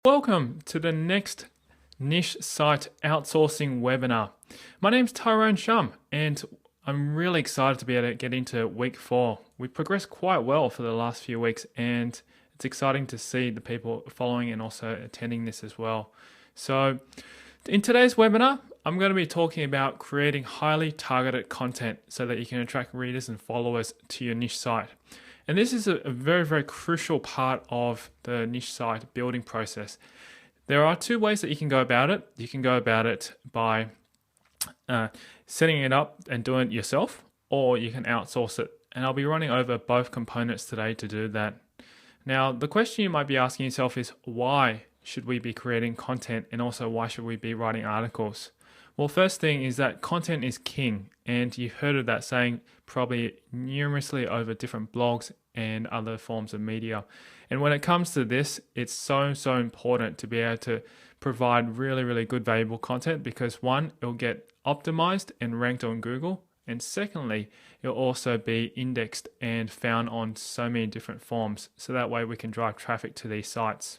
Welcome to the next niche site outsourcing webinar. My name's Tyrone Shum and I'm really excited to be able to get into week 4. We've progressed quite well for the last few weeks and it's exciting to see the people following and also attending this as well. So in today's webinar, I'm going to be talking about creating highly targeted content so that you can attract readers and followers to your niche site. And this is a very, very crucial part of the niche site building process. There are two ways that you can go about it. You can go about it by setting it up and doing it yourself, or you can outsource it. And I'll be running over both components today to do that. Now, the question you might be asking yourself is, why should we be creating content, and also why should we be writing articles? Well, first thing is that content is king, and you've heard of that saying probably numerously over different blogs and other forms of media. And when it comes to this, it's so important to be able to provide really good valuable content, because one, it'll get optimized and ranked on Google, and secondly, it'll also be indexed and found on so many different forms, so that way we can drive traffic to these sites.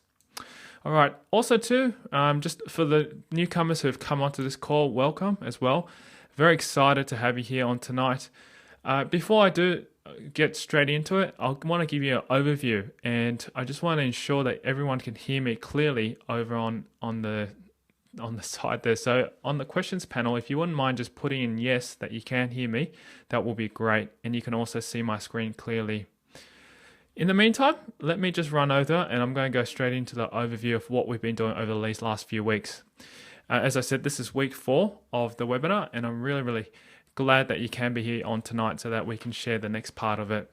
All right, also too, just for the newcomers who have come onto this call, welcome as well. Very excited to have you here on tonight. Before I do get straight into it, I want to give you an overview, and I just want to ensure that everyone can hear me clearly over on the side there. So on the questions panel, if you wouldn't mind just putting in yes that you can hear me, that will be great. And you can also see my screen clearly. In the meantime, let me just run over and I'm going to go straight into the overview of what we've been doing over these last few weeks. As I said, this is week 4 of the webinar, and I'm really glad that you can be here on tonight so that we can share the next part of it.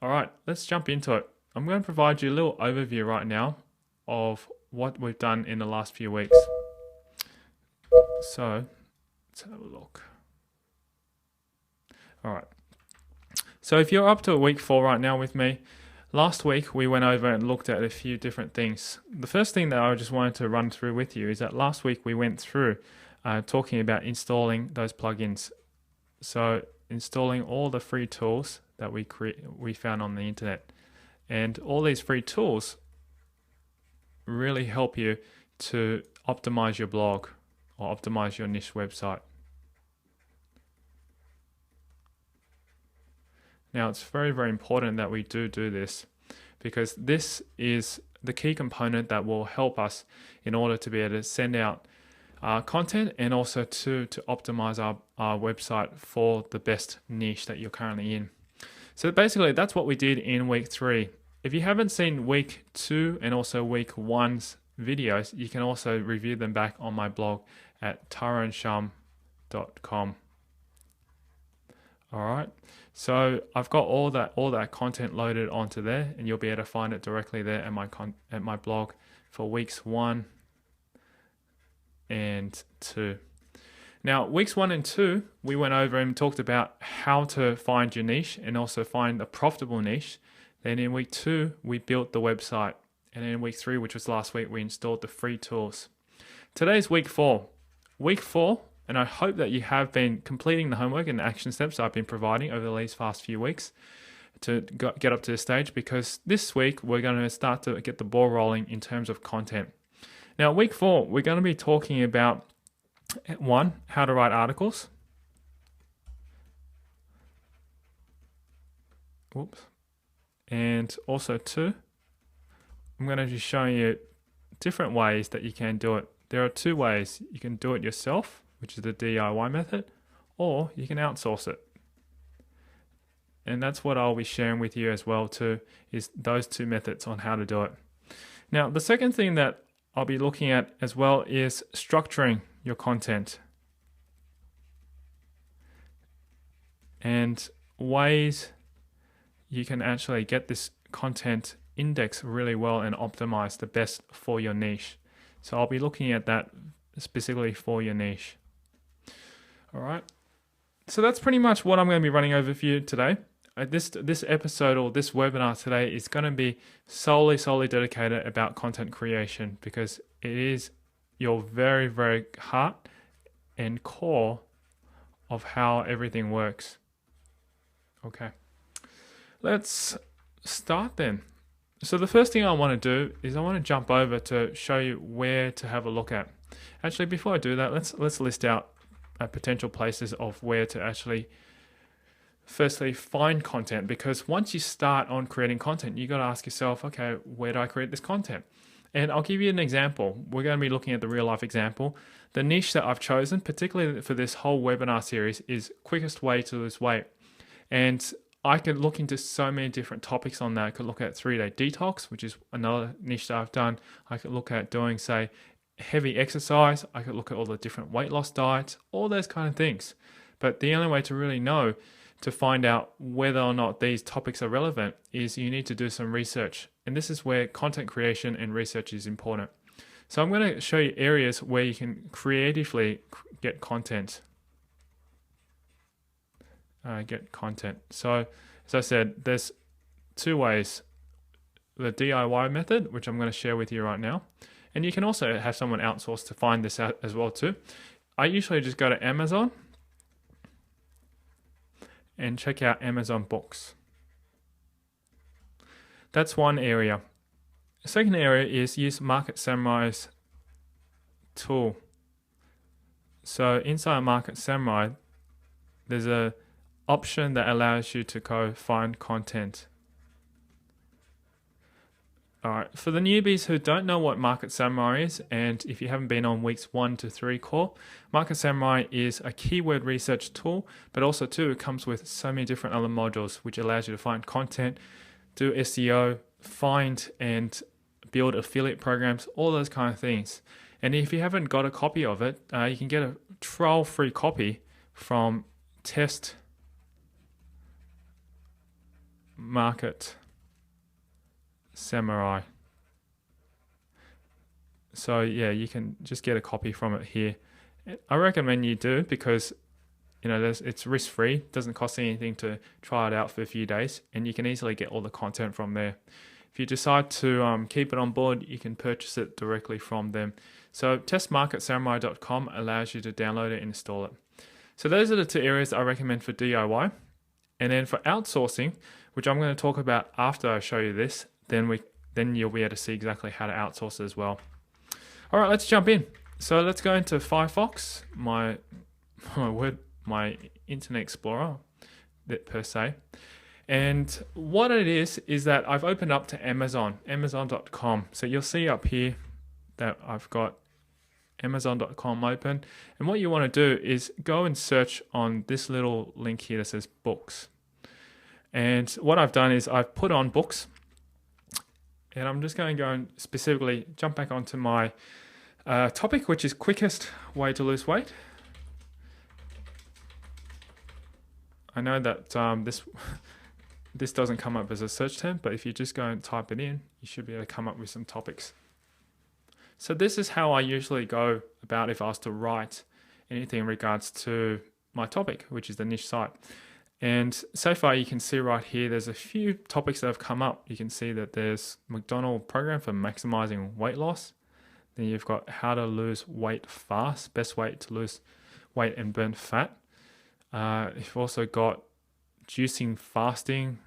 All right, let's jump into it. I'm going to provide you a little overview right now of what we've done in the last few weeks. So let's have a look. All right. So if you're up to week 4 right now with me, last week we went over and looked at a few different things. The first thing that I just wanted to run through with you is that last week we went through talking about installing those plugins. So installing all the free tools that we found on the internet. And all these free tools really help you to optimize your blog or optimize your niche website. Now, it's very important that we do this, because this is the key component that will help us in order to be able to send out content and also to optimize our website for the best niche that you're currently in. So basically, that's what we did in week 3. If you haven't seen week 2 and also week 1's videos, you can also review them back on my blog at tyroneshum.com. All right, so I've got all that content loaded onto there, and you'll be able to find it directly there at my blog for weeks 1 and 2. Now, weeks 1 and 2, we went over and talked about how to find your niche and also find a profitable niche. Then in week 2, we built the website, and in week 3, which was last week, we installed the free tools. Today's week 4. Week 4. And I hope that you have been completing the homework and the action steps I've been providing over these past few weeks to get up to this stage, because this week we're going to start to get the ball rolling in terms of content. Now, week 4, we're going to be talking about 1, how to write articles. Whoops. And also 2, I'm going to be showing you different ways that you can do it. There are 2 ways. You can do it yourself, which is the DIY method, or you can outsource it. And that's what I'll be sharing with you as well too, is those 2 methods on how to do it. Now, the second thing that I'll be looking at as well is structuring your content and ways you can actually get this content indexed really well and optimized the best for your niche. So I'll be looking at that specifically for your niche. All right, so that's pretty much what I'm going to be running over for you today. This episode or this webinar today is going to be solely dedicated about content creation, because it is your very heart and core of how everything works. Okay, let's start then. So the first thing I want to do is I want to jump over to show you where to have a look at. Actually, before I do that, let's list out potential places of where to actually firstly find content, because once you start on creating content, you got to ask yourself, okay, where do I create this content? And I'll give you an example. We're going to be looking at the real life example. The niche that I've chosen, particularly for this whole webinar series, is quickest way to lose weight. And I could look into so many different topics on that. I could look at 3-day detox, which is another niche that I've done. I could look at doing, say, heavy exercise. I could look at all the different weight loss diets, all those kind of things. But the only way to really know, to find out whether or not these topics are relevant, is you need to do some research. And this is where content creation and research is important. So I'm going to show you areas where you can creatively get content. So as I said, there's two ways. The DIY method, which I'm going to share with you right now. And you can also have someone outsource to find this out as well too. I usually just go to Amazon and check out Amazon books. That's one area. The second area is use Market Samurai's tool. So inside Market Samurai, there's a option that allows you to go find content. Alright, for the newbies who don't know what Market Samurai is, and if you haven't been on weeks 1 to 3 core, Market Samurai is a keyword research tool, but also too, it comes with so many different other modules, which allows you to find content, do SEO, find and build affiliate programs, all those kind of things. And if you haven't got a copy of it, you can get a trial free copy from Test Market Samurai. So yeah, you can just get a copy from it here. I recommend you do, because it's risk free, doesn't cost anything to try it out for a few days, and you can easily get all the content from there. If you decide to keep it on board, you can purchase it directly from them. So testmarketsamurai.com allows you to download it and install it. So those are the two areas I recommend for DIY. And then for outsourcing, which I'm going to talk about after I show you this, then you'll be able to see exactly how to outsource it as well. All right, let's jump in. So let's go into Firefox, my Internet Explorer, per se. And what it is that I've opened up to Amazon.com. So you'll see up here that I've got Amazon.com open. And what you want to do is go and search on this little link here that says books. And what I've done is I've put on books. And I'm just going to go and specifically jump back onto my topic, which is quickest way to lose weight. I know that this doesn't come up as a search term, but if you just go and type it in, you should be able to come up with some topics. So this is how I usually go about if I was to write anything in regards to my topic, which is the niche site. And so far you can see right here, there's a few topics that have come up. You can see that there's McDonald's program for maximizing weight loss. Then you've got how to lose weight fast, best way to lose weight and burn fat. You've also got juicing fasting,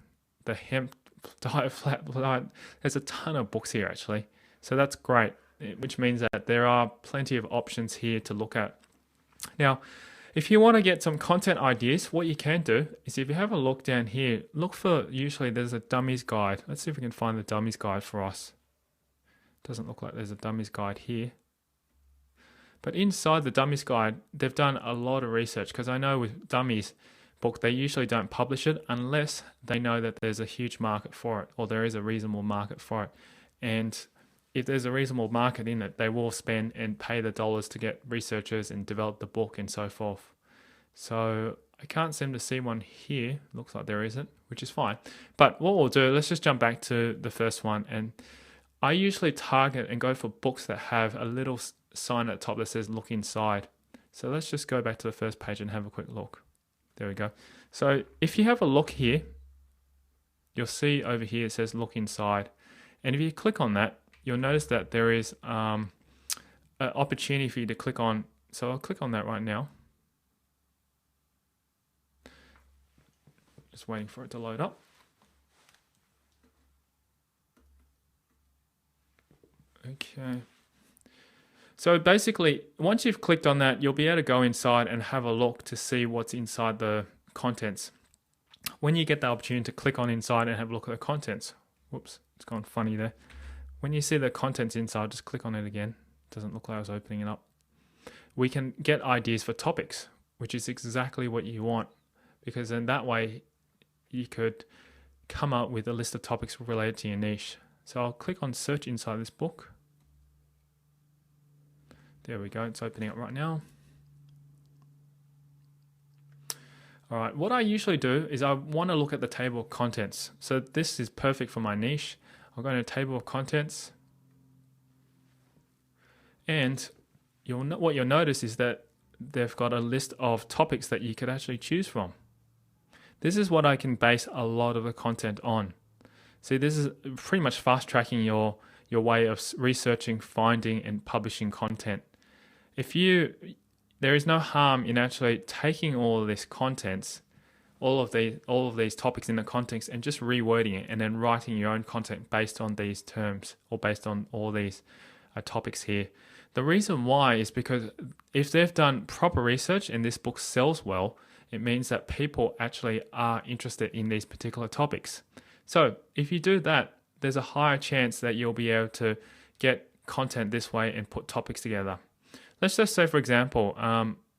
the hemp diet, flat diet. There's a ton of books here actually. So that's great, which means that there are plenty of options here to look at. Now, if you want to get some content ideas, what you can do is if you have a look down here, look for, usually there's a dummies guide. Let's see if we can find the dummies guide for us. Doesn't look like there's a dummies guide here. But inside the dummies guide, they've done a lot of research, because I know with dummies book, they usually don't publish it unless they know that there's a huge market for it, or there is a reasonable market for it. And if there's a reasonable market in it, they will spend and pay the dollars to get researchers and develop the book and so forth. So I can't seem to see one here. Looks like there isn't, which is fine. But what we'll do, let's just jump back to the first one. And I usually target and go for books that have a little sign at the top that says look inside. So let's just go back to the first page and have a quick look. There we go. So if you have a look here, you'll see over here it says look inside. And if you click on that, you'll notice that there is an opportunity for you to click on. So I'll click on that right now. Just waiting for it to load up. Okay. So basically, once you've clicked on that, you'll be able to go inside and have a look to see what's inside the contents. When you get the opportunity to click on inside and have a look at the contents, whoops, it's gone funny there. When you see the contents inside, just click on it again. Doesn't look like I was opening it up. We can get ideas for topics, which is exactly what you want, because in that way you could come up with a list of topics related to your niche. So I'll click on search inside this book. There we go, it's opening up right now. All right, what I usually do is I want to look at the table of contents. So this is perfect for my niche. I'll go to table of contents. And what you'll notice is that they've got a list of topics that you could actually choose from. This is what I can base a lot of the content on. See, this is pretty much fast tracking your way of researching, finding, and publishing content. There is no harm in actually taking all of this contents, all of these topics in the context, and just rewording it, and then writing your own content based on these terms or based on all these topics here. The reason why is because if they've done proper research and this book sells well, it means that people actually are interested in these particular topics. So if you do that, there's a higher chance that you'll be able to get content this way and put topics together. Let's just say, for example,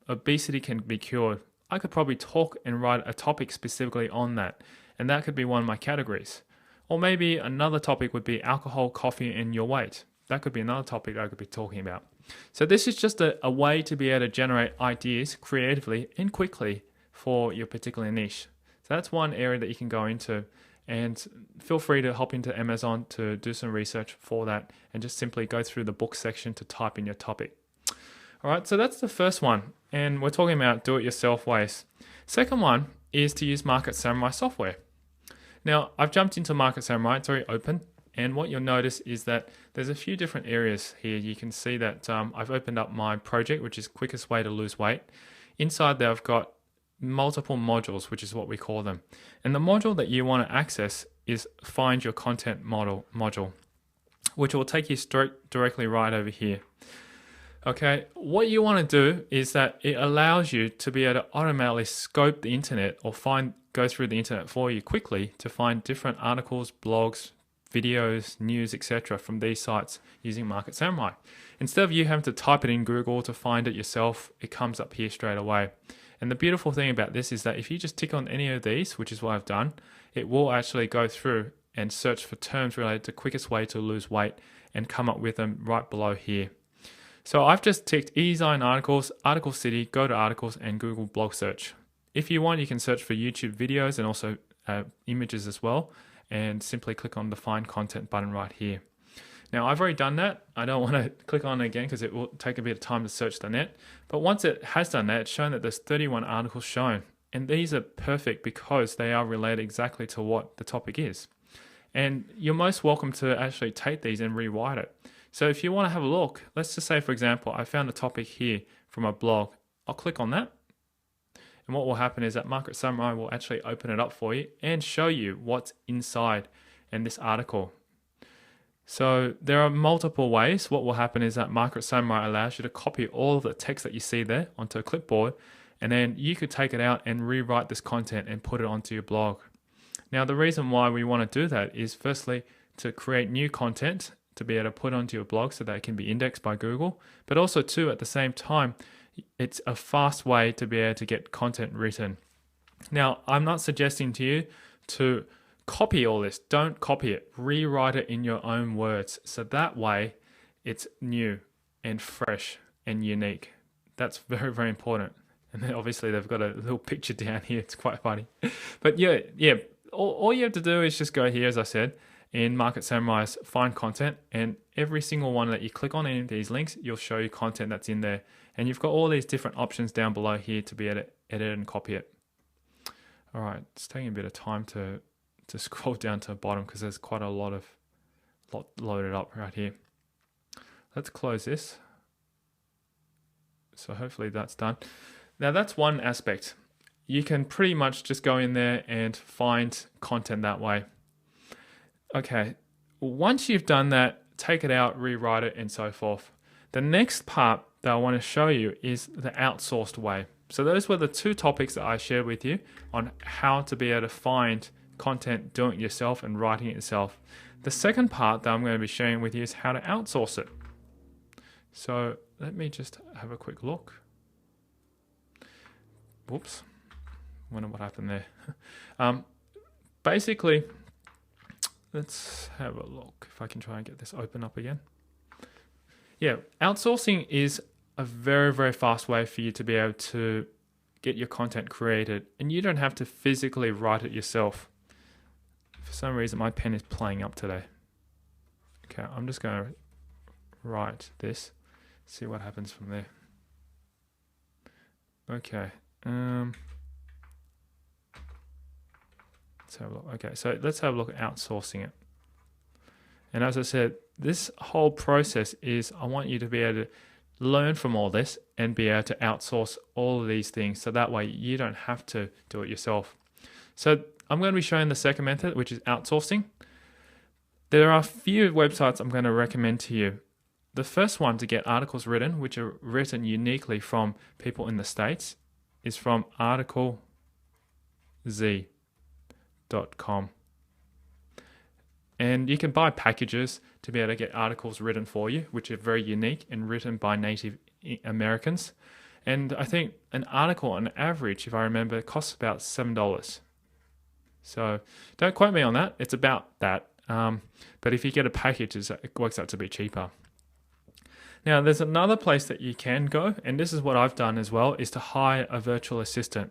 obesity can be cured. I could probably talk and write a topic specifically on that, and that could be one of my categories. Or maybe another topic would be alcohol, coffee, and your weight. That could be another topic I could be talking about. So this is just a way to be able to generate ideas creatively and quickly for your particular niche. So that's one area that you can go into, and feel free to hop into Amazon to do some research for that and just simply go through the book section to type in your topic. All right, so that's the first one, and we're talking about do-it-yourself ways. Second one is to use Market Samurai software. Now, I've jumped into Market Samurai, it's already open, and what you'll notice is that there's a few different areas here. You can see that I've opened up my project, which is quickest way to lose weight. Inside there, I've got multiple modules, which is what we call them. And the module that you want to access is Find Your Content module, which will take you directly right over here. Okay, what you want to do is that it allows you to be able to automatically scope the internet or go through the internet for you quickly to find different articles, blogs, videos, news, etc. from these sites using Market Samurai. Instead of you having to type it in Google to find it yourself, it comes up here straight away. And the beautiful thing about this is that if you just tick on any of these, which is what I've done, it will actually go through and search for terms related to quickest way to lose weight and come up with them right below here. So I've just ticked eDesign articles, Article City, go to articles, and Google blog search. If you want, you can search for YouTube videos and also images as well, and simply click on the Find Content button right here. Now, I've already done that. I don't want to click on it again because it will take a bit of time to search the net. But once it has done that, it's shown that there's 31 articles shown. And these are perfect because they are related exactly to what the topic is. And you're most welcome to actually take these and rewrite it. So if you want to have a look, let's just say, for example, I found a topic here from a blog. I'll click on that. And what will happen is that Market Samurai will actually open it up for you and show you what's inside in this article. So there are multiple ways. What will happen is that Market Samurai allows you to copy all of the text that you see there onto a clipboard, and then you could take it out and rewrite this content and put it onto your blog. Now, the reason why we want to do that is firstly to create new content to be able to put onto your blog so that it can be indexed by Google, but also too, at the same time, it's a fast way to be able to get content written. Now, I'm not suggesting to you to copy all this. Don't copy it. Rewrite it in your own words. So that way it's new and fresh and unique. That's very, very important. And then obviously they've got a little picture down here. It's quite funny. But yeah. All you have to do is just go here, as I said, in Market Samurai's Find Content, and every single one that you click on any of these links, you'll show you content that's in there. And you've got all these different options down below here to be able to edit and copy it. All right, it's taking a bit of time to scroll down to the bottom because there's quite a lot loaded up right here. Let's close this. So hopefully that's done. Now that's one aspect. You can pretty much just go in there and find content that way. Okay, once you've done that, take it out, rewrite it, and so forth. The next part that I want to show you is the outsourced way. So those were the two topics that I shared with you on how to be able to find content, doing it yourself and writing it yourself. The second part that I'm going to be sharing with you is how to outsource it. So let me just have a quick look. Whoops. Wonder what happened there. Basically, let's have a look if I can try and get this open up again. Yeah, outsourcing is a very, very fast way for you to be able to get your content created, and you don't have to physically write it yourself. For some reason, my pen is playing up today. Okay, I'm just going to write this, see what happens from there. Okay. Let's have a look. Okay, so let's have a look at outsourcing it. And as I said, this whole process is I want you to be able to learn from all this and be able to outsource all of these things, so that way you don't have to do it yourself. So I'm going to be showing the second method, which is outsourcing. There are a few websites I'm going to recommend to you. The first one to get articles written, which are written uniquely from people in the States, is from articlez.com. And you can buy packages to be able to get articles written for you, which are very unique and written by native Americans. And I think an article on average, if I remember, costs about $7. So don't quote me on that. It's about that. But if you get a package, it works out to be cheaper. Now, there's another place that you can go, and this is what I've done as well, is to hire a virtual assistant,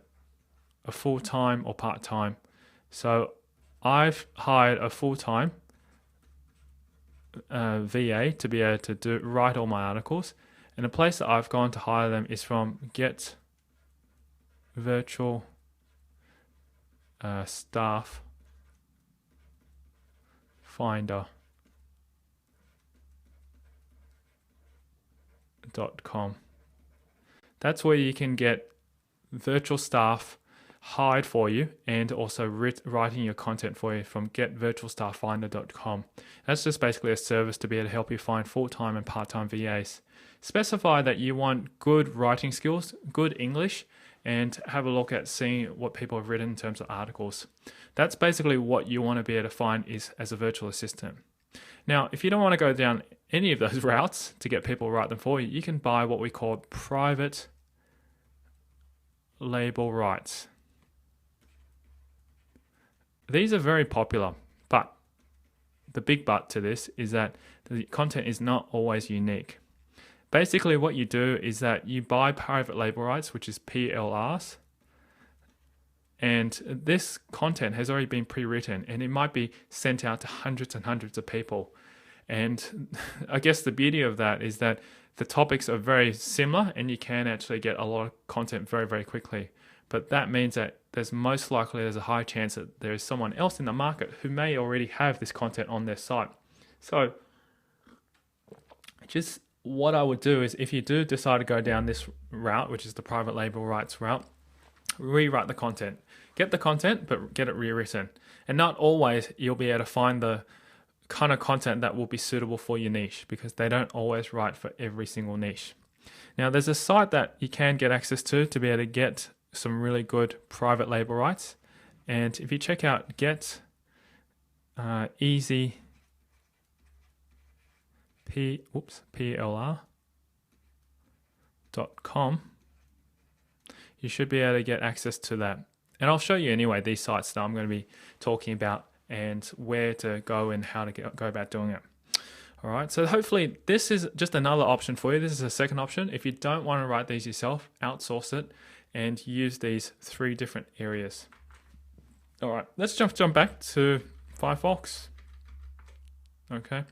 a full-time or part-time. So I've hired a full-time VA to be able to write all my articles, and the place that I've gone to hire them is from Get Virtual Staff Finder.com. That's where you can get virtual staff hired for you and also writing your content for you from getvirtualstafffinder.com. That's just basically a service to be able to help you find full-time and part-time VAs. Specify that you want good writing skills, good English, and have a look at seeing what people have written in terms of articles. That's basically what you want to be able to find is as a virtual assistant. Now, if you don't want to go down any of those routes to get people to write them for you, you can buy what we call private label rights. These are very popular, but the big but to this is that the content is not always unique. Basically, what you do is that you buy private label rights, which is PLRs, and this content has already been pre-written, and it might be sent out to hundreds and hundreds of people. And I guess the beauty of that is that the topics are very similar, and you can actually get a lot of content very, very quickly. But that means that there's a high chance that there is someone else in the market who may already have this content on their site. So just what I would do is, if you do decide to go down this route, which is the private label rights route, rewrite the content. Get the content, but get it rewritten. And not always you'll be able to find the kind of content that will be suitable for your niche, because they don't always write for every single niche. Now, there's a site that you can get access to be able to get some really good private label rights. And if you check out Get Easy PLR.com, you should be able to get access to that. And I'll show you anyway these sites that I'm going to be talking about and where to go and how to go about doing it. All right, so hopefully this is just another option for you. This is a second option. If you don't want to write these yourself, outsource it and use these 3 different areas. All right, let's jump back to Firefox. Okay.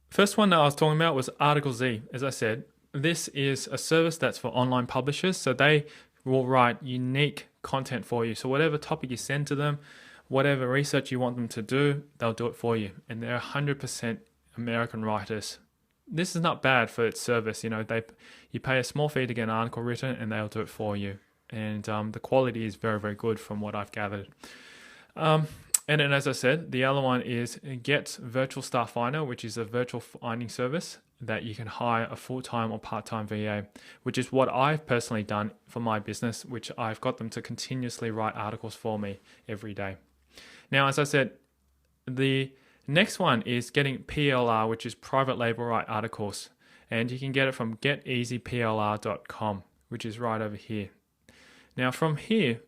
First one that I was talking about was Articlez. As I said, this is a service that's for online publishers, so they will write unique content for you. So whatever topic you send to them, whatever research you want them to do, they'll do it for you. And they're 100% American writers. This is not bad for its service. You know, you pay a small fee to get an article written, and they'll do it for you. And the quality is very, very good from what I've gathered. And then, as I said, the other one is Get Virtual Staff Finder, which is a virtual finding service that you can hire a full-time or part-time VA, which is what I've personally done for my business, which I've got them to continuously write articles for me every day. Now, as I said, the next one is getting PLR, which is private label write articles. And you can get it from geteasyplr.com, which is right over here. Now, from here,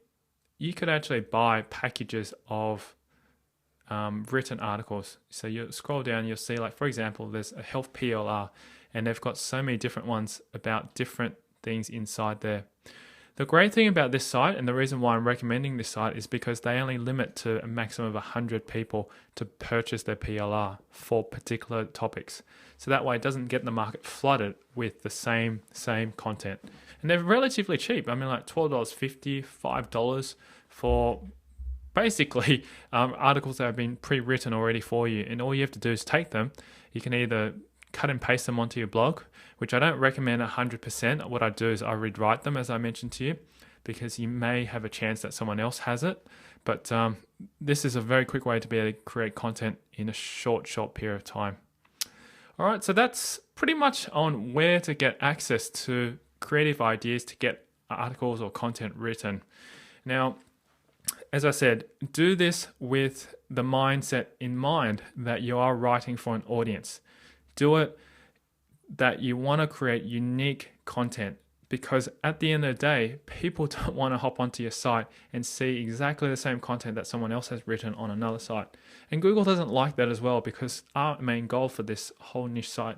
you could actually buy packages of written articles. So you scroll down, you'll see, like, for example, there's a health PLR, and they've got so many different ones about different things inside there. The great thing about this site, and the reason why I'm recommending this site, is because they only limit to a maximum of 100 people to purchase their PLR for particular topics. So that way it doesn't get the market flooded with the same content. And they're relatively cheap. I mean, like $12.50, $5 for basically articles that have been pre-written already for you. And all you have to do is take them. You can either cut and paste them onto your blog, which I don't recommend 100%. What I do is I rewrite them, as I mentioned to you, because you may have a chance that someone else has it. But this is a very quick way to be able to create content in a short period of time. All right, so that's pretty much on where to get access to creative ideas to get articles or content written. Now, as I said, do this with the mindset in mind that you are writing for an audience. Do it that you want to create unique content, because at the end of the day, people don't want to hop onto your site and see exactly the same content that someone else has written on another site. And Google doesn't like that as well, because our main goal for this whole niche site,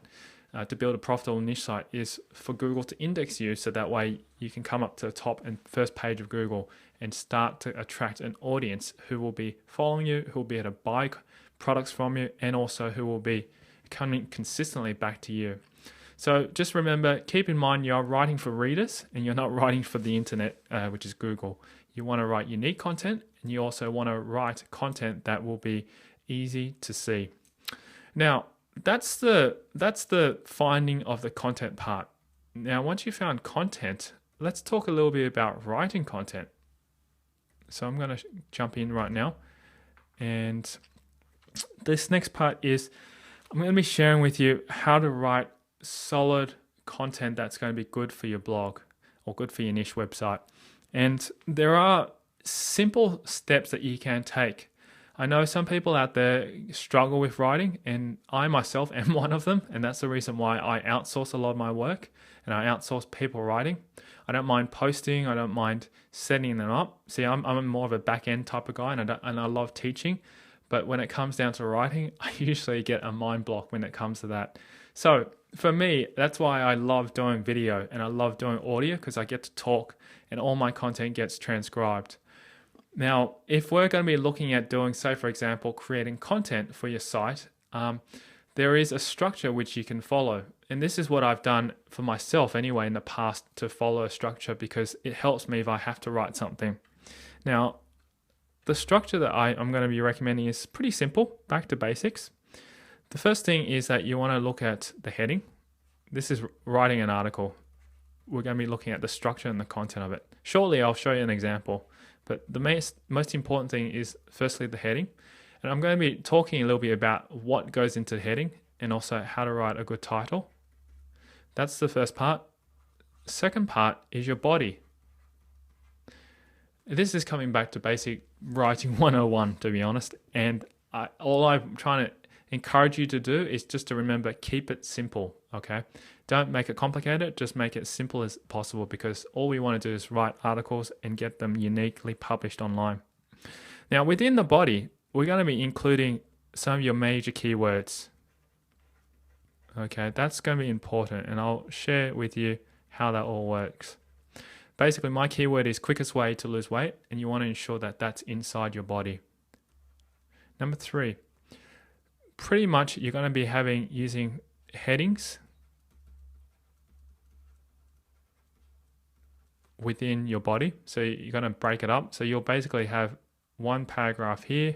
to build a profitable niche site, is for Google to index you, so that way you can come up to the top and first page of Google and start to attract an audience who will be following you, who will be able to buy products from you, and also who will be coming consistently back to you. So just remember, keep in mind, you're writing for readers and you're not writing for the internet, which is Google. You want to write unique content, and you also want to write content that will be easy to see. Now, that's the finding of the content part. Now, once you've found content, let's talk a little bit about writing content. So I'm going to jump in right now. And this next part is, I'm going to be sharing with you how to write solid content that's going to be good for your blog or good for your niche website. And there are simple steps that you can take. I know some people out there struggle with writing, and I myself am one of them, and that's the reason why I outsource a lot of my work and I outsource people writing. I don't mind posting, I don't mind setting them up. See, I'm more of a back-end type of guy, and I love teaching, but when it comes down to writing, I usually get a mind block when it comes to that. So for me, that's why I love doing video and I love doing audio, because I get to talk and all my content gets transcribed. Now, if we're going to be looking at doing, say, for example, creating content for your site, there is a structure which you can follow. And this is what I've done for myself anyway in the past, to follow a structure, because it helps me if I have to write something. Now, the structure that I'm going to be recommending is pretty simple, back to basics. The first thing is that you want to look at the heading. This is writing an article. We're going to be looking at the structure and the content of it. Shortly, I'll show you an example. But the most important thing is firstly the heading. And I'm going to be talking a little bit about what goes into the heading and also how to write a good title. That's the first part. Second part is your body. This is coming back to basic writing 101, to be honest. And all I'm trying to encourage you to do is just to remember, keep it simple, okay? Don't make it complicated, just make it as simple as possible, because all we want to do is write articles and get them uniquely published online. Now, within the body, we're going to be including some of your major keywords. Okay, that's going to be important, and I'll share with you how that all works. Basically, my keyword is quickest way to lose weight, and you want to ensure that that's inside your body. Number 3, pretty much you're going to be using headings within your body. So you're going to break it up. So you'll basically have one paragraph here,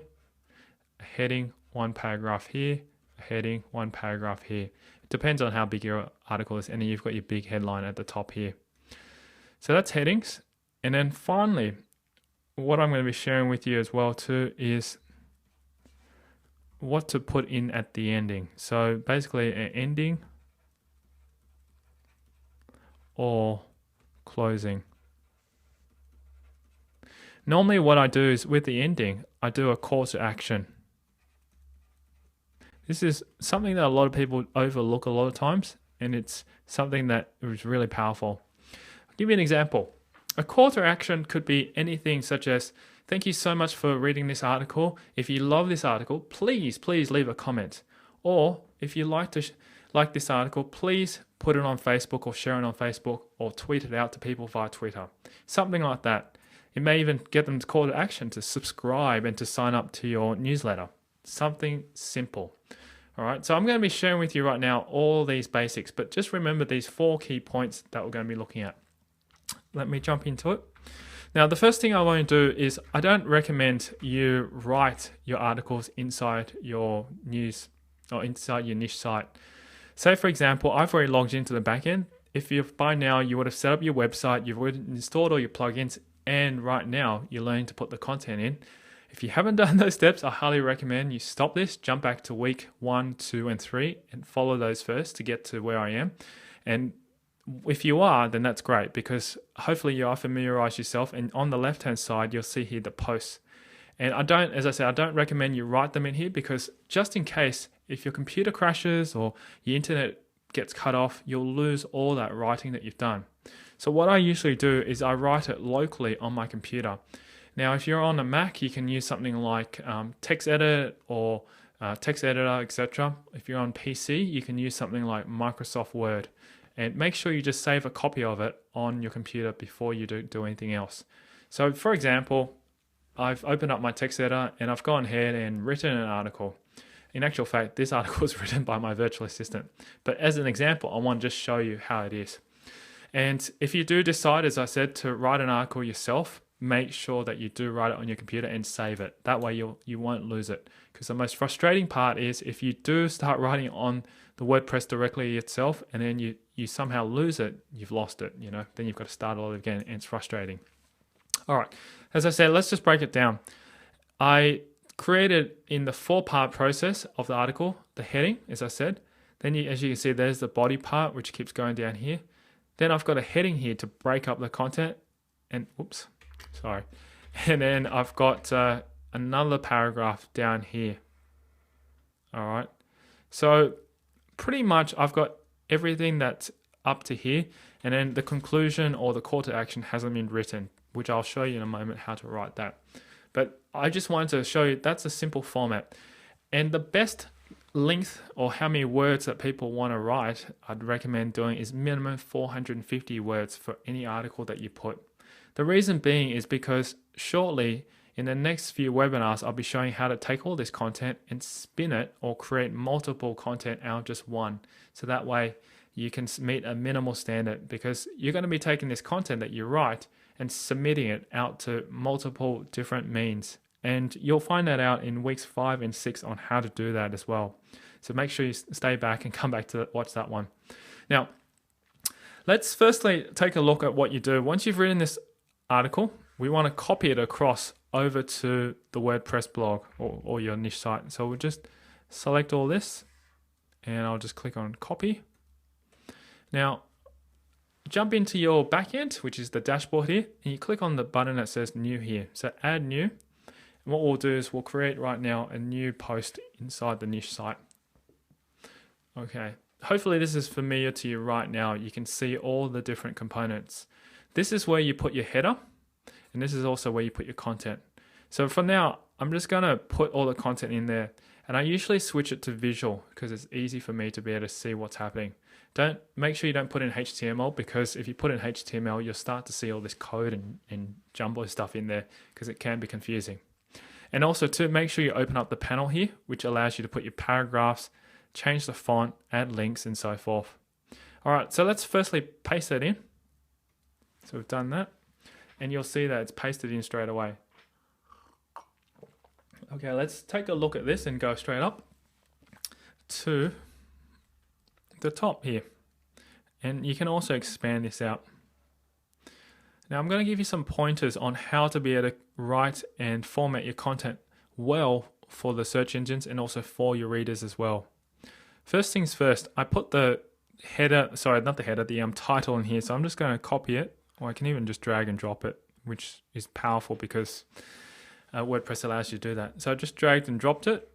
a heading, one paragraph here, a heading, one paragraph here. It depends on how big your article is, and then you've got your big headline at the top here. So that's headings. And then finally, what I'm going to be sharing with you as well too is what to put in at the ending. So basically an ending or closing. Normally what I do is with the ending, I do a call to action. This is something that a lot of people overlook a lot of times, and it's something that is really powerful. I'll give you an example. A call to action could be anything such as, thank you so much for reading this article. If you love this article, please leave a comment. Or if you like this article, please put it on Facebook or share it on Facebook or tweet it out to people via Twitter. Something like that. It may even get them to call to action to subscribe and to sign up to your newsletter. Something simple. All right, so I'm going to be sharing with you right now all these basics, but just remember these 4 key points that we're going to be looking at. Let me jump into it. Now, the first thing I want to do is I don't recommend you write your articles inside your news or inside your niche site. Say, for example, I've already logged into the backend. If by now you would have set up your website, you've already installed all your plugins, and right now you're learning to put the content in. If you haven't done those steps, I highly recommend you stop this, jump back to week 1, 2, and 3 and follow those first to get to where I am. And if you are, then that's great because hopefully you are familiarized yourself, and on the left-hand side, you'll see here the posts. And I don't recommend you write them in here because just in case, if your computer crashes or your internet gets cut off, you'll lose all that writing that you've done. So what I usually do is I write it locally on my computer. Now, if you're on a Mac, you can use something like TextEdit or text editor, etc. If you're on PC, you can use something like Microsoft Word. And make sure you just save a copy of it on your computer before you do anything else. So for example, I've opened up my text editor and I've gone ahead and written an article. In actual fact, this article was written by my virtual assistant. But as an example, I want to just show you how it is. And if you do decide, as I said, to write an article yourself, make sure that you do write it on your computer and save it. That way you won't lose it. Because the most frustrating part is if you do start writing on the WordPress directly itself and then you somehow lose it, you've lost it, then you've got to start all over again, and it's frustrating. All right, as I said, let's just break it down. I created in the 4-part process of the article, the heading, as I said. Then as you can see, there's the body part, which keeps going down here. Then I've got a heading here to break up the content. And then I've got another paragraph down here. All right. So pretty much I've got everything that's up to here. And then the conclusion or the call to action hasn't been written, which I'll show you in a moment how to write that. But I just wanted to show you that's a simple format. And the best length or how many words that people want to write, I'd recommend doing is minimum 450 words for any article that you put. The reason being is because shortly in the next few webinars, I'll be showing how to take all this content and spin it or create multiple content out of just one. So that way you can meet a minimal standard, because you're going to be taking this content that you write and submitting it out to multiple different means. And you'll find that out in weeks 5 and 6 on how to do that as well. So make sure you stay back and come back to watch that one. Now, let's firstly take a look at what you do. Once you've written this article, we want to copy it across over to the WordPress blog or your niche site. So we'll just select all this and I'll just click on copy. Now, jump into your backend, which is the dashboard here, and you click on the button that says new here. So add new. And what we'll do is we'll create right now a new post inside the niche site. Okay, hopefully this is familiar to you right now. You can see all the different components. This is where you put your header, and this is also where you put your content. So for now, I'm just going to put all the content in there, and I usually switch it to visual because it's easy for me to be able to see what's happening. Make sure you don't put in HTML, because if you put in HTML, you'll start to see all this code and jumbo stuff in there, because it can be confusing. And also to make sure you open up the panel here, which allows you to put your paragraphs, change the font, add links, and so forth. All right, so let's firstly paste that in. So we've done that, and you'll see that it's pasted in straight away. Okay, let's take a look at this and go straight up to the top here. And you can also expand this out. Now I'm going to give you some pointers on how to be able to write and format your content well for the search engines and also for your readers as well. First things first, I put the header, sorry, not the header, the title in here. So I'm just going to copy it, or I can even just drag and drop it, which is powerful because WordPress allows you to do that. So I just dragged and dropped it,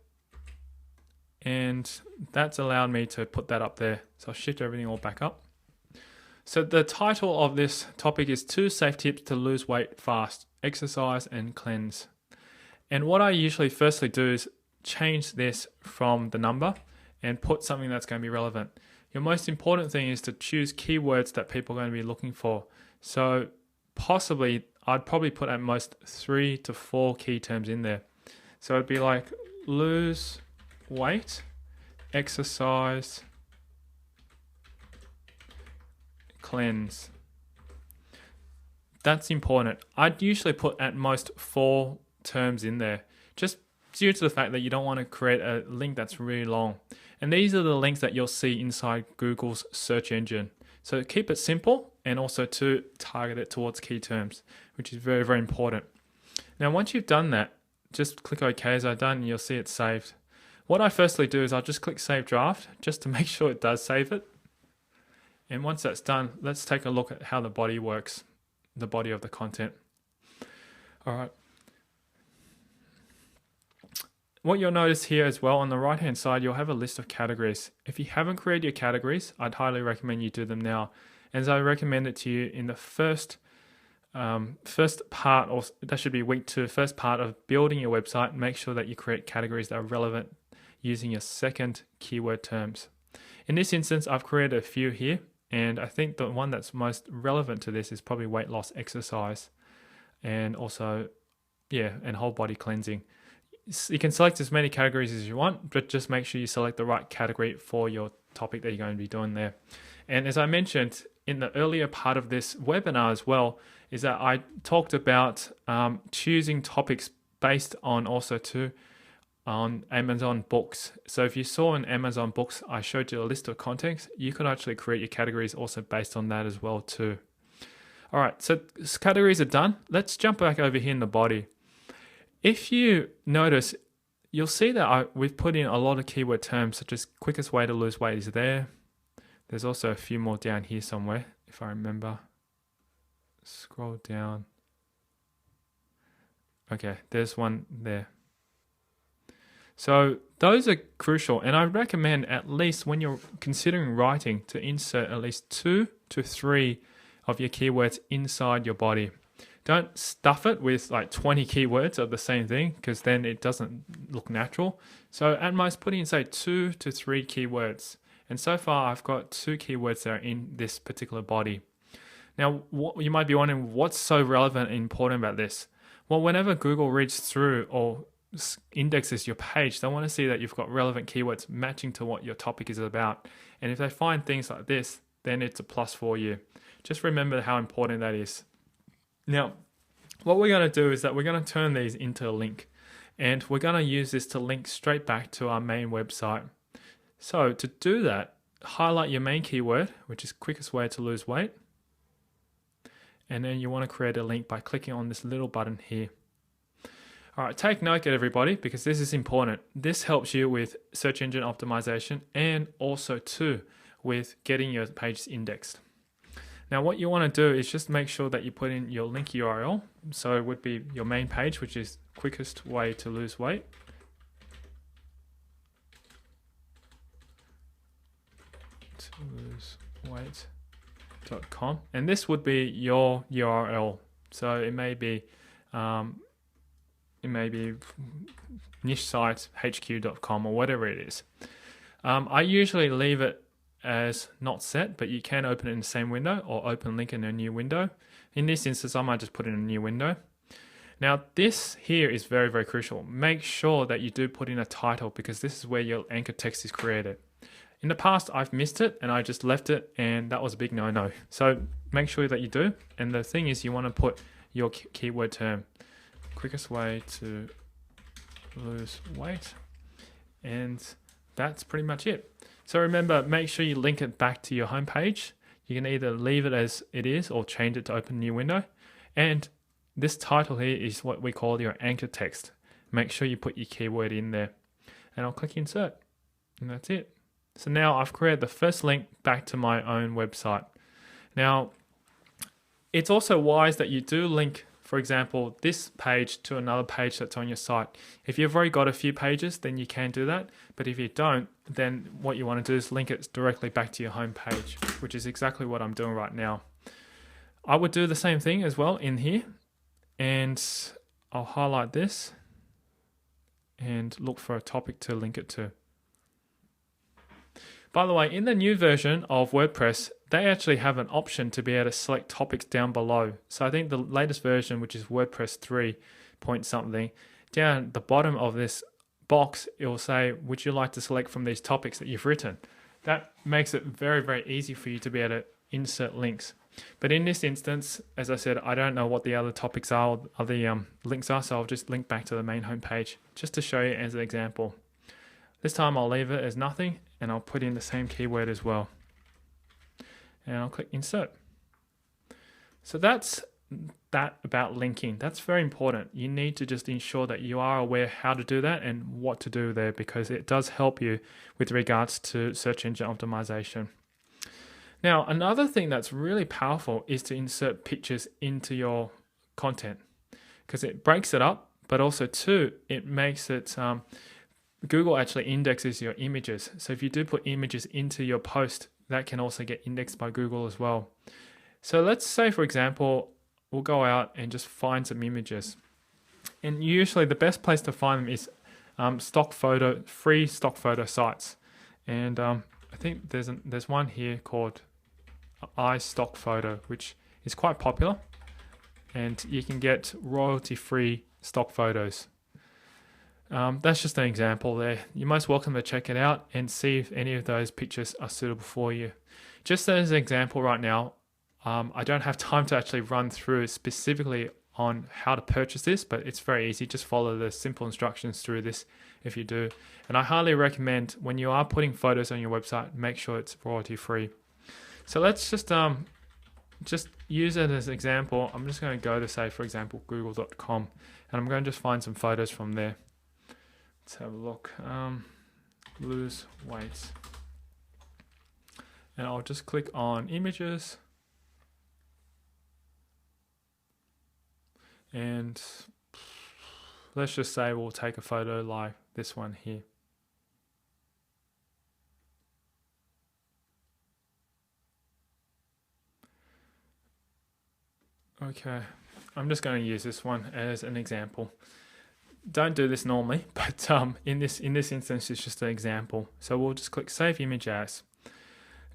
and that's allowed me to put that up there. So I'll shift everything all back up. So the title of this topic is 2 safe tips to lose weight fast, exercise and cleanse. And what I usually firstly do is change this from the number and put something that's going to be relevant. Your most important thing is to choose keywords that people are going to be looking for. So possibly, I'd probably put at most 3 to 4 key terms in there. So it'd be like lose weight, exercise, cleanse. That's important. I'd usually put at most 4 terms in there, just due to the fact that you don't want to create a link that's really long. And these are the links that you'll see inside Google's search engine. So keep it simple and also to target it towards key terms, which is very, very important. Now, once you've done that, just click OK as I've done and you'll see it saved. What I firstly do is I'll just click Save Draft just to make sure it does save it. And once that's done, let's take a look at how the body works, the body of the content. All right. What you'll notice here as well on the right hand side, you'll have a list of categories. If you haven't created your categories, I'd highly recommend you do them now. As I recommend it to you in the first part, or that should be week 2, first part of building your website, make sure that you create categories that are relevant using your second keyword terms. In this instance, I've created a few here, and I think the one that's most relevant to this is probably weight loss exercise and also, and whole body cleansing. You can select as many categories as you want, but just make sure you select the right category for your topic that you're going to be doing there. And as I mentioned in the earlier part of this webinar as well, is that I talked about choosing topics based on also on Amazon Books. So if you saw in Amazon Books, I showed you a list of contents. You could actually create your categories also based on that as well too. All right, so categories are done. Let's jump back over here in the body. If you notice, you'll see that we've put in a lot of keyword terms, such as quickest way to lose weight is there. There's also a few more down here somewhere, if I remember. Scroll down. Okay, there's one there. So those are crucial, and I recommend at least when you're considering writing to insert at least 2 to 3 of your keywords inside your body. Don't stuff it with like 20 keywords of the same thing, because then it doesn't look natural. So at most put in say 2 to 3 keywords. And so far I've got 2 keywords that are in this particular body. Now you might be wondering, what's so relevant and important about this? Well, whenever Google reads through or indexes your page, they want to see that you've got relevant keywords matching to what your topic is about. And if they find things like this, then it's a plus for you. Just remember how important that is. Now, what we're going to do is that we're going to turn these into a link, and we're going to use this to link straight back to our main website. So to do that, highlight your main keyword, which is quickest way to lose weight. And then you want to create a link by clicking on this little button here. All right, take note everybody, because this is important. This helps you with search engine optimization and also too with getting your pages indexed. Now what you want to do is just make sure that you put in your link URL. So it would be your main page, which is quickest way to lose weight. weight.com, and this would be your URL. So it may be nichesitehq.com or whatever it is. I usually leave it as not set, but you can open it in the same window or open link in a new window. In this instance, I might just put in a new window. Now this here is very, very crucial. Make sure that you do put in a title, because this is where your anchor text is created. In the past, I've missed it and I just left it, and that was a big no-no. So make sure that you do. And the thing is, you want to put your keyword term, quickest way to lose weight. And that's pretty much it. So remember, make sure you link it back to your homepage. You can either leave it as it is or change it to open a new window. And this title here is what we call your anchor text. make sure you put your keyword in there. And I'll click insert, and that's it. So now I've created the first link back to my own website. Now, it's also wise that you do link, for example, this page to another page that's on your site. If you've already got a few pages, then you can do that. But if you don't, then what you want to do is link it directly back to your home page, which is exactly what I'm doing right now. I would do the same thing as well in here, and I'll highlight this and look for a topic to link it to. By the way, in the new version of WordPress, they actually have an option to be able to select topics down below. So I think the latest version, which is WordPress 3 point something, down at the bottom of this box, it will say, would you like to select from these topics that you've written? That makes it very, very easy for you to be able to insert links. But in this instance, as I said, I don't know what the other topics are, or the links are, so I'll just link back to the main home page just to show you as an example. This time I'll leave it as nothing, and I'll put in the same keyword as well. And I'll click insert. So that's that about linking. That's very important. You need to just ensure that you are aware how to do that and what to do there, because it does help you with regards to search engine optimization. Now, another thing that's really powerful is to insert pictures into your content, because it breaks it up, but also too, it makes it, Google actually indexes your images. So if you do put images into your post, that can also get indexed by Google as well. So let's say, for example, we'll go out and just find some images. And usually the best place to find them is free stock photo sites. And I think there's one here called iStockPhoto, which is quite popular. And you can get royalty-free stock photos. That's just an example there. You're most welcome to check it out and see if any of those pictures are suitable for you. Just as an example right now, I don't have time to actually run through specifically on how to purchase this, but it's very easy. Just follow the simple instructions through this if you do. And I highly recommend when you are putting photos on your website, make sure it's royalty free. So let's just use it as an example. I'm just going to go to, say, for example, google.com, and I'm going to just find some photos from there. Let's have a look. Lose weight. And I'll just click on images. And let's just say we'll take a photo like this one here. Okay, I'm just going to use this one as an example. Don't do this normally, but in this instance, it's just an example. So we'll just click Save Image As.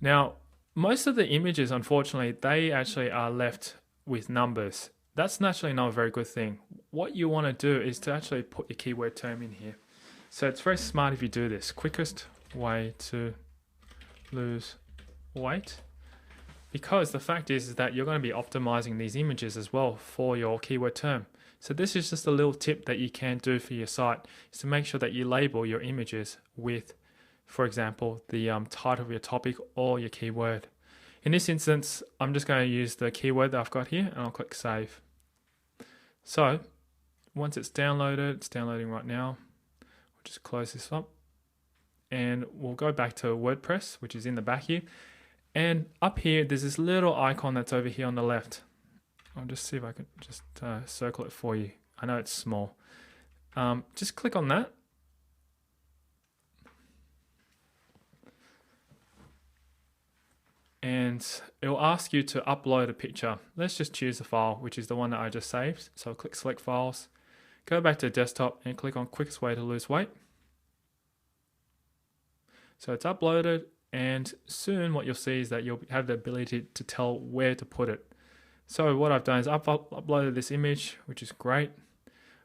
Now, most of the images, unfortunately, they actually are left with numbers. That's naturally not a very good thing. What you want to do is to actually put your keyword term in here. So it's very smart if you do this. Quickest way to lose weight. Because the fact is that you're going to be optimizing these images as well for your keyword term. So this is just a little tip that you can do for your site, is to make sure that you label your images with, for example, the title of your topic or your keyword. In this instance, I'm just going to use the keyword that I've got here, and I'll click Save. So once it's downloading right now. We'll just close this up, and we'll go back to WordPress, which is in the back here. And up here, there's this little icon that's over here on the left. I'll just see if I can just circle it for you. I know it's small. Just click on that. And it will ask you to upload a picture. Let's just choose a file, which is the one that I just saved. So click Select Files, go back to Desktop and click on Quickest Way to Lose Weight. So it's uploaded, and soon what you'll see is that you'll have the ability to tell where to put it. So what I've done is I've uploaded this image, which is great.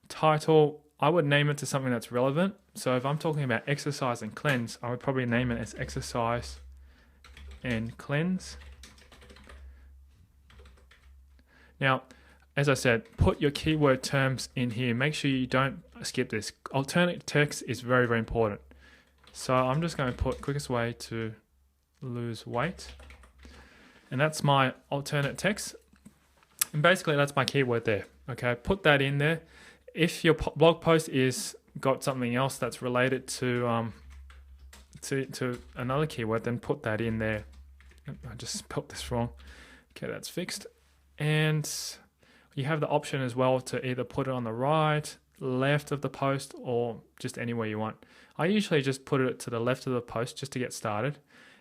Title, I would name it to something that's relevant. So if I'm talking about exercise and cleanse, I would probably name it as exercise and cleanse. Now, as I said, put your keyword terms in here. Make sure you don't skip this. Alternate text is very, very important. So I'm just going to put quickest way to lose weight. And that's my alternate text. And basically that's my keyword there. Okay, put that in there. If your blog post is got something else that's related to another keyword, then put that in there. I just spelled this wrong. Okay, that's fixed. And you have the option as well to either put it on the right, left of the post, or just anywhere you want. I usually just put it to the left of the post just to get started.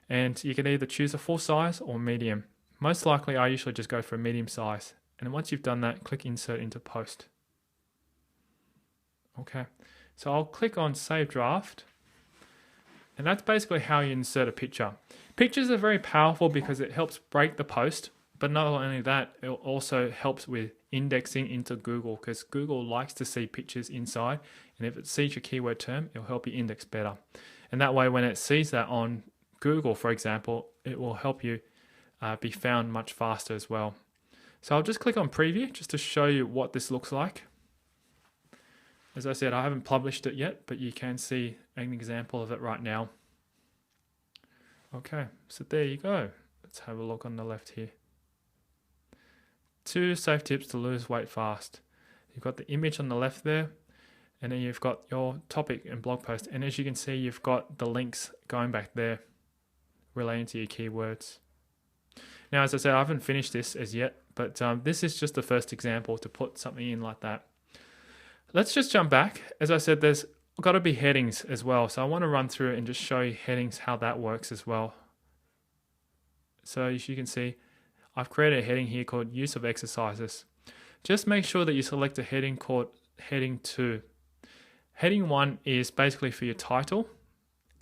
And you can either choose a full size or medium. Most likely, I usually just go for a medium size. And then once you've done that, click Insert into Post. Okay, so I'll click on Save Draft. And that's basically how you insert a picture. Pictures are very powerful because it helps break the post. But not only that, it also helps with indexing into Google, because Google likes to see pictures inside. And if it sees your keyword term, it'll help you index better. And that way, when it sees that on Google, for example, it will help you be found much faster as well. So I'll just click on Preview just to show you what this looks like. As I said, I haven't published it yet, but you can see an example of it right now. Okay, so there you go. Let's have a look on the left here. 2 safe tips to lose weight fast. You've got the image on the left there, and then you've got your topic and blog post. And as you can see, you've got the links going back there relating to your keywords. Now, as I said, I haven't finished this as yet, but this is just the first example to put something in like that. Let's just jump back. As I said, there's got to be headings as well. So I want to run through and just show you headings, how that works as well. So as you can see, I've created a heading here called Use of Exercises. Just make sure that you select a heading called Heading 2. Heading 1 is basically for your title.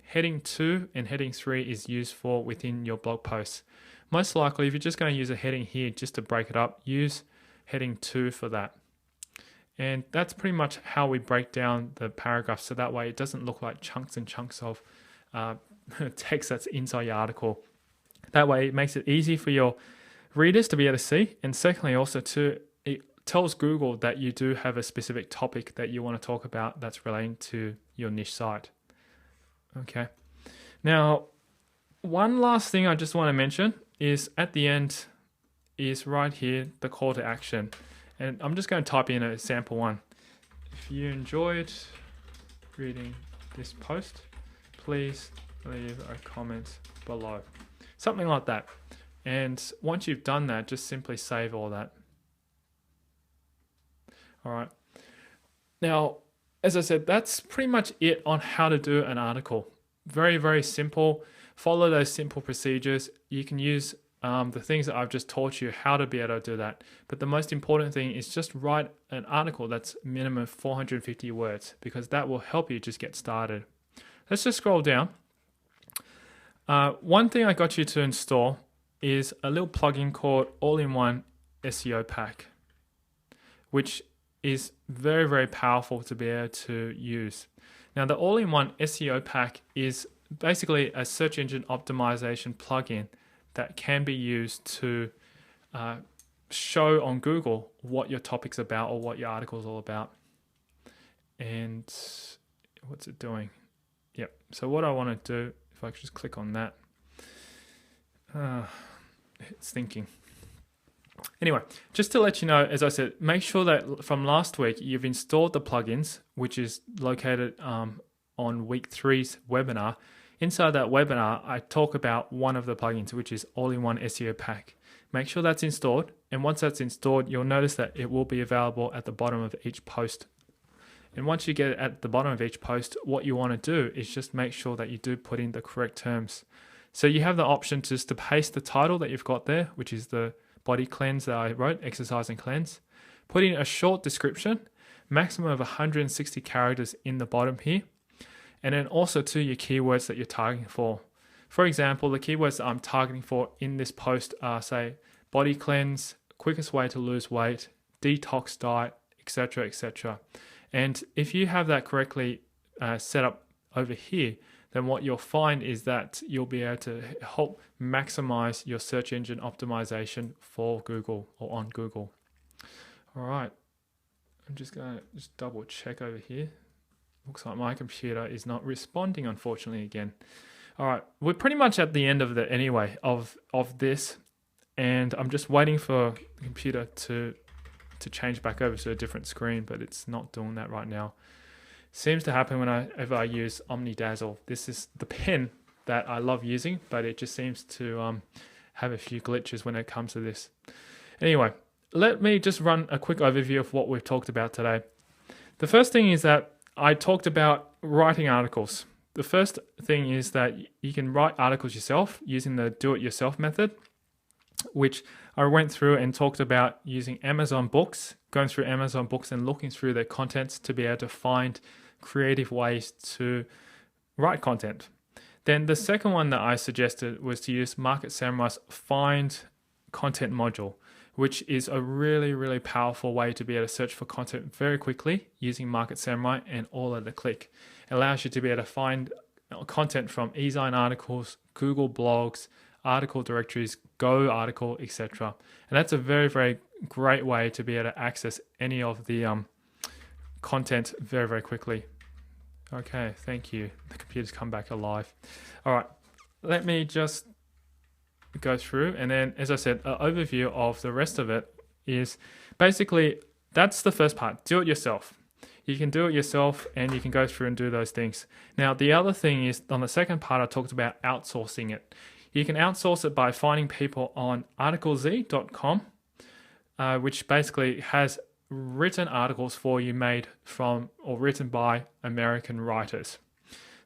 Heading 2 and Heading 3 is used for within your blog posts. Most likely, if you're just going to use a heading here just to break it up, use Heading 2 for that. And that's pretty much how we break down the paragraph, so that way it doesn't look like chunks and chunks of text that's inside your article. That way it makes it easy for your readers to be able to see. And secondly, also it tells Google that you do have a specific topic that you want to talk about that's relating to your niche site. Okay. Now, one last thing I just want to mention is at the end is right here, the call to action. And I'm just going to type in a sample one. If you enjoyed reading this post, please leave a comment below. Something like that. And once you've done that, just simply save all that. All right. Now, as I said, that's pretty much it on how to do an article. Very, very simple. Follow those simple procedures. You can use the things that I've just taught you how to be able to do that. But the most important thing is just write an article that's minimum 450 words, because that will help you just get started. Let's just scroll down. One thing I got you to install is a little plugin called All-in-One SEO Pack, which is very, very powerful to be able to use. Now, the All-in-One SEO Pack is basically a search engine optimization plugin that can be used to show on Google what your topic's about or what your article's all about. And what's it doing? Yep. So what I want to do, if I just click on that, it's thinking. Anyway, just to let you know, as I said, make sure that from last week you've installed the plugins, which is located on week 3's webinar. Inside that webinar, I talk about one of the plugins, which is All-in-One SEO Pack. Make sure that's installed. And once that's installed, you'll notice that it will be available at the bottom of each post. And once you get it at the bottom of each post, what you want to do is just make sure that you do put in the correct terms. So you have the option just to paste the title that you've got there, which is the body cleanse that I wrote, exercise and cleanse. Put in a short description, maximum of 160 characters in the bottom here. And then also to your keywords that you're targeting for. For example, the keywords that I'm targeting for in this post are, say, body cleanse, quickest way to lose weight, detox diet, etc., etc. And if you have that correctly set up over here, then what you'll find is that you'll be able to help maximize your search engine optimization for Google or on Google. All right, I'm just going to double check over here. Looks like my computer is not responding, unfortunately, again. All right, we're pretty much at the end of the anyway of this, and I'm just waiting for the computer to to change back over to a different screen, but it's not doing that right now. Seems to happen whenever I use OmniDazzle. This is the pen that I love using, but it just seems to have a few glitches when it comes to this. Anyway, let me just run a quick overview of what we've talked about today. The first thing is that I talked about writing articles. The first thing is that you can write articles yourself using the do-it-yourself method, which I went through and talked about using Amazon Books, going through Amazon Books and looking through their contents to be able to find creative ways to write content. Then the second one that I suggested was to use Market Samurai's Find Content module, which is a really, really powerful way to be able to search for content very quickly using Market Samurai and all at a click. It allows you to be able to find content from eZine articles, Google blogs, article directories, Go article, etc. And that's a very, very great way to be able to access any of the content very, very quickly. Okay, thank you. The computer's come back alive. All right, let me just go through, and then, as I said, an overview of the rest of it is basically that's the first part. Do it yourself. You can do it yourself, and you can go through and do those things. Now, the other thing is on the second part, I talked about outsourcing it. You can outsource it by finding people on articlez.com, which basically has written articles for you made from or written by American writers.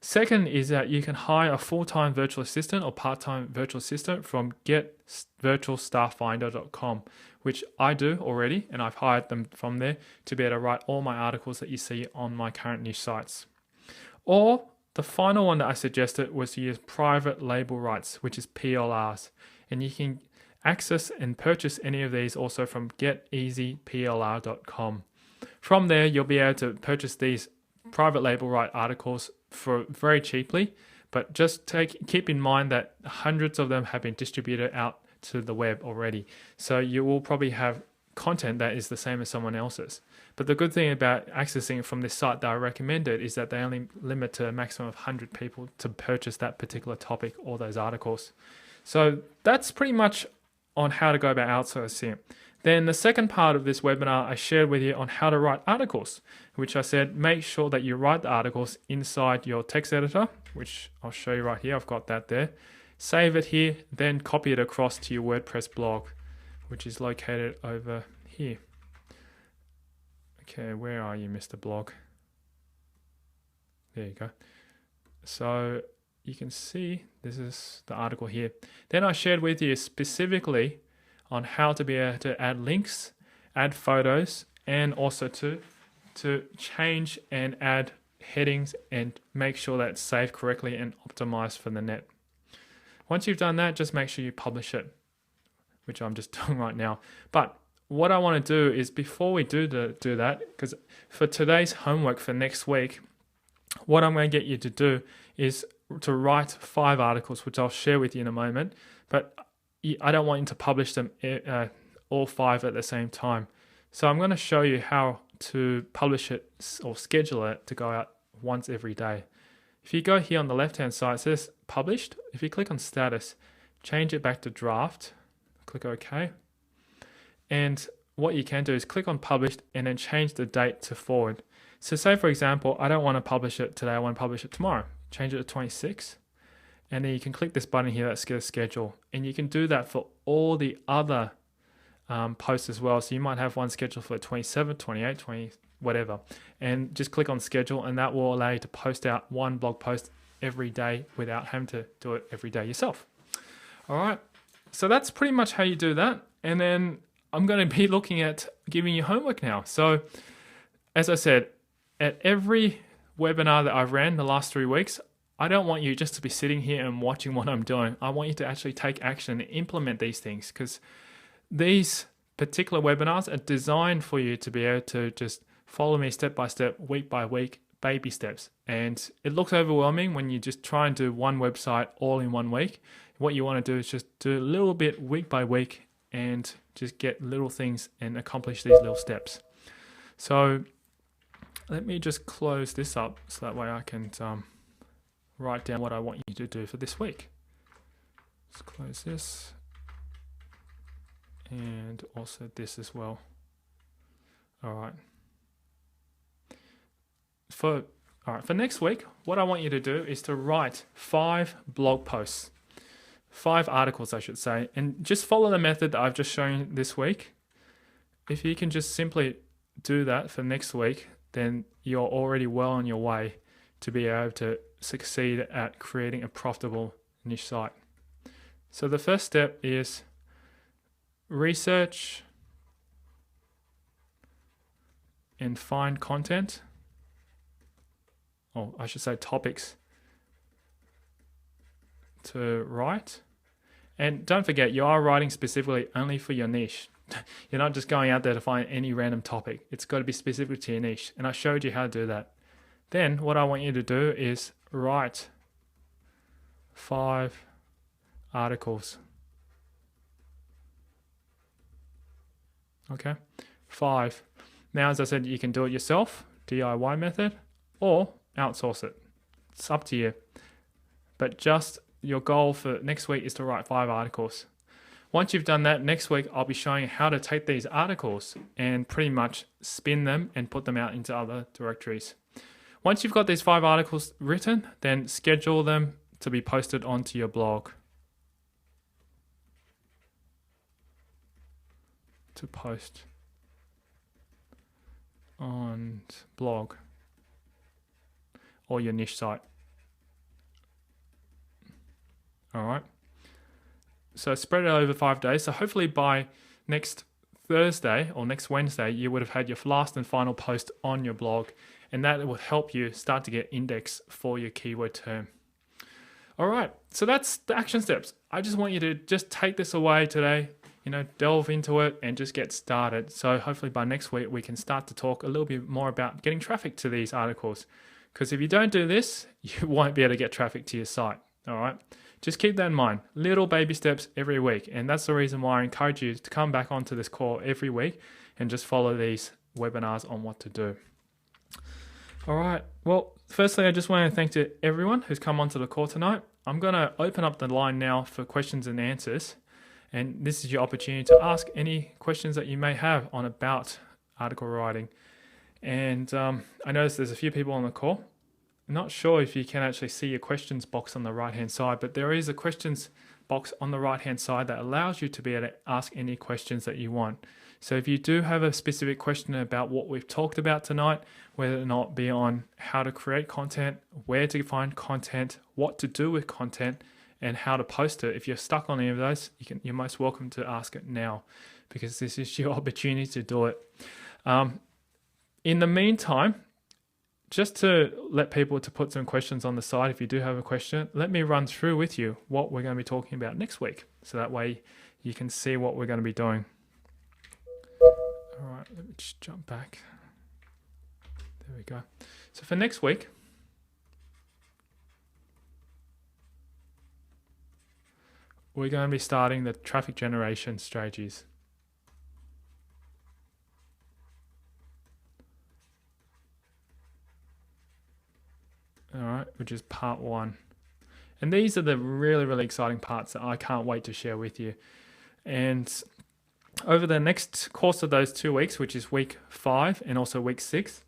Second is that you can hire a full-time virtual assistant or part-time virtual assistant from getvirtualstafffinder.com, which I do already, and I've hired them from there to be able to write all my articles that you see on my current niche sites. Or the final one that I suggested was to use private label rights, which is PLRs, and you can access and purchase any of these also from geteasyplr.com. From there, you'll be able to purchase these private label right articles for very cheaply, but just keep in mind that hundreds of them have been distributed out to the web already. So you will probably have content that is the same as someone else's. But the good thing about accessing it from this site that I recommended is that they only limit to a maximum of 100 people to purchase that particular topic or those articles. So that's pretty much on how to go about outsourcing. Then the second part of this webinar I shared with you on how to write articles, which I said make sure that you write the articles inside your text editor, which I'll show you right here. I've got that there. Save it here, then copy it across to your WordPress blog, which is located over here. Okay, where are you, Mr. Blog? There you go. So you can see this is the article here. Then I shared with you specifically on how to be able to add links, add photos, and also to change and add headings and make sure that it's saved correctly and optimized for the net. Once you've done that, just make sure you publish it, which I'm just doing right now. But what I want to do is before we do that, because for today's homework for next week, what I'm going to get you to do is to write 5 articles, which I'll share with you in a moment. But I don't want you to publish them all 5 at the same time. So I'm going to show you how to publish it or schedule it to go out once every day. If you go here on the left-hand side, it says published. If you click on status, change it back to draft, click OK. And what you can do is click on published and then change the date to forward. So say, for example, I don't want to publish it today, I want to publish it tomorrow. Change it to 26. And then you can click this button here that's going to schedule. And you can do that for all the other posts as well. So you might have one scheduled for 27, 28, 20, whatever. And just click on schedule, and that will allow you to post out one blog post every day without having to do it every day yourself. All right. So that's pretty much how you do that. And then I'm going to be looking at giving you homework now. So as I said, at every webinar that I've ran the last 3 weeks, I don't want you just to be sitting here and watching what I'm doing. I want you to actually take action and implement these things, because these particular webinars are designed for you to be able to just follow me step by step, week by week, baby steps. And it looks overwhelming when you just try and do one website all in 1 week. What you want to do is just do a little bit week by week and just get little things and accomplish these little steps. So let me just close this up so that way I can write down what I want you to do for this week. Let's close this and also this as well. All right. For next week, what I want you to do is to write 5 blog posts, 5 articles, I should say, and just follow the method that I've just shown you this week. If you can just simply do that for next week, then you're already well on your way to be able to succeed at creating a profitable niche site. So the first step is research and find content, or I should say topics to write. And don't forget, you are writing specifically only for your niche. You're not just going out there to find any random topic. It's got to be specific to your niche. And I showed you how to do that. Then what I want you to do is write 5 articles. Okay, 5. Now, as I said, you can do it yourself, DIY method, or outsource it. It's up to you. But just your goal for next week is to write 5 articles. Once you've done that, next week I'll be showing you how to take these articles and pretty much spin them and put them out into other directories. Once you've got these 5 articles written, then schedule them to be posted onto your blog. To post on blog or your niche site. All right. So spread it over 5 days. So hopefully by next Thursday or next Wednesday, you would have had your last and final post on your blog, and that will help you start to get index for your keyword term. All right. So that's the action steps. I just want you to just take this away today, delve into it and just get started. So hopefully by next week, we can start to talk a little bit more about getting traffic to these articles. Because if you don't do this, you won't be able to get traffic to your site. All right. Just keep that in mind. Little baby steps every week. And that's the reason why I encourage you to come back onto this call every week and just follow these webinars on what to do. All right. Well, firstly, I just want to thank to everyone who's come onto the call tonight. I'm going to open up the line now for questions and answers. And this is your opportunity to ask any questions that you may have on about article writing. And I noticed there's a few people on the call. I'm not sure if you can actually see your questions box on the right-hand side, but there is a questions box on the right-hand side that allows you to be able to ask any questions that you want. So if you do have a specific question about what we've talked about tonight, whether or not be on how to create content, where to find content, what to do with content, and how to post it, if you're stuck on any of those, you're most welcome to ask it now, because this is your opportunity to do it. In the meantime, just to let people to put some questions on the side, if you do have a question, let me run through with you what we're going to be talking about next week. So that way you can see what we're going to be doing. All right, let me just jump back. There we go. So for next week, we're going to be starting the traffic generation strategies. All right, which is part 1. And these are the really, really exciting parts that I can't wait to share with you. And over the next course of those 2 weeks, which is week 5 and also week 6,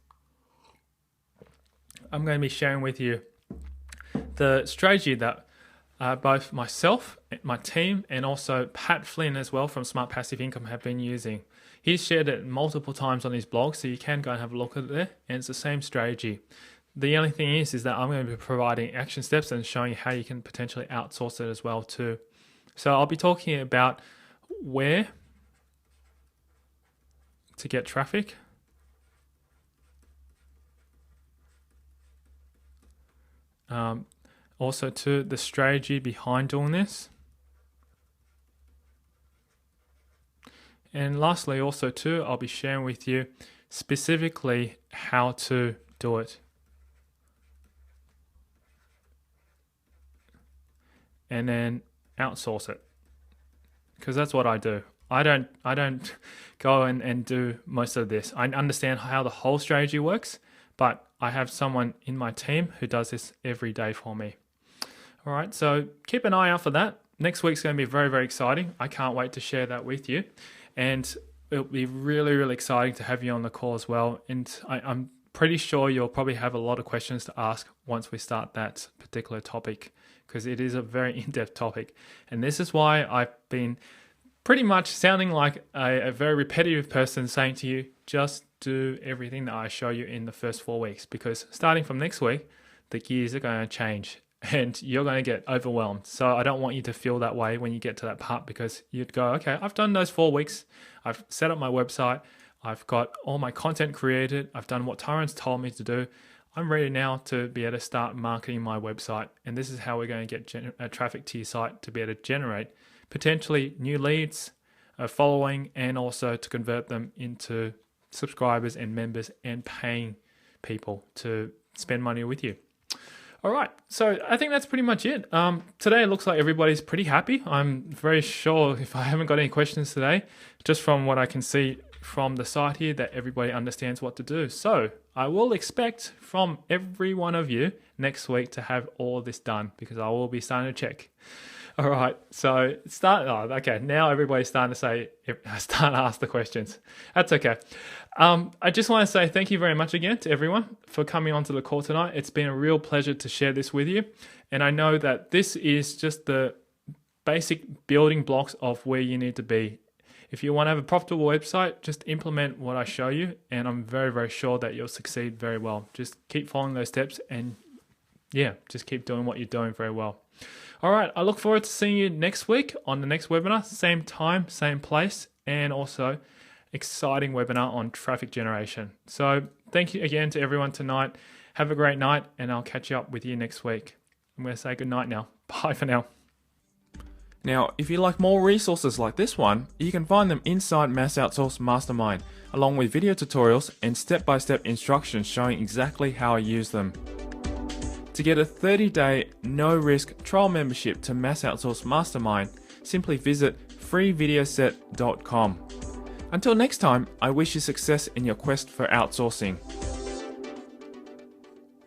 I'm going to be sharing with you the strategy that both myself, my team, and also Pat Flynn as well from Smart Passive Income have been using. He's shared it multiple times on his blog, so you can go and have a look at it there, and it's the same strategy. The only thing is that I'm going to be providing action steps and showing you how you can potentially outsource it as well too. So I'll be talking about where to get traffic, also to the strategy behind doing this, and lastly also too, I'll be sharing with you specifically how to do it. And then outsource it, because that's what I do. I don't go and do most of this. I understand how the whole strategy works, but I have someone in my team who does this every day for me. All right, so keep an eye out for that. Next week's going to be very, very exciting. I can't wait to share that with you. And it'll be really, really exciting to have you on the call as well. And I'm pretty sure you'll probably have a lot of questions to ask once we start that particular topic, because it is a very in-depth topic. And this is why I've been pretty much sounding like a very repetitive person saying to you, just do everything that I show you in the first 4 weeks, because starting from next week, the gears are going to change and you're going to get overwhelmed. So I don't want you to feel that way when you get to that part, because you'd go, okay, I've done those 4 weeks. I've set up my website. I've got all my content created. I've done what Tyrone's told me to do. I'm ready now to be able to start marketing my website. And this is how we're going to get traffic to your site to be able to generate potentially new leads, following, and also to convert them into subscribers and members and paying people to spend money with you. All right, so I think that's pretty much it. Today it looks like everybody's pretty happy. I'm very sure, if I haven't got any questions today, just from what I can see from the site here, that everybody understands what to do. So I will expect from every one of you next week to have all of this done, because I will be starting to check. All right, so okay, now everybody's starting to ask the questions. That's okay. I just want to say thank you very much again to everyone for coming onto the call tonight. It's been a real pleasure to share this with you. And I know that this is just the basic building blocks of where you need to be. If you want to have a profitable website, just implement what I show you, and I'm very, very sure that you'll succeed very well. Just keep following those steps, and yeah, just keep doing what you're doing very well. All right, I look forward to seeing you next week on the next webinar, same time, same place, and also exciting webinar on traffic generation. So thank you again to everyone tonight. Have a great night, and I'll catch up with you next week. I'm going to say good night now. Bye for now. Now, if you like more resources like this one, you can find them inside Mass Outsource Mastermind, along with video tutorials and step-by-step instructions showing exactly how I use them. To get a 30-day, no-risk trial membership to Mass Outsource Mastermind, simply visit freevideoset.com. Until next time, I wish you success in your quest for outsourcing.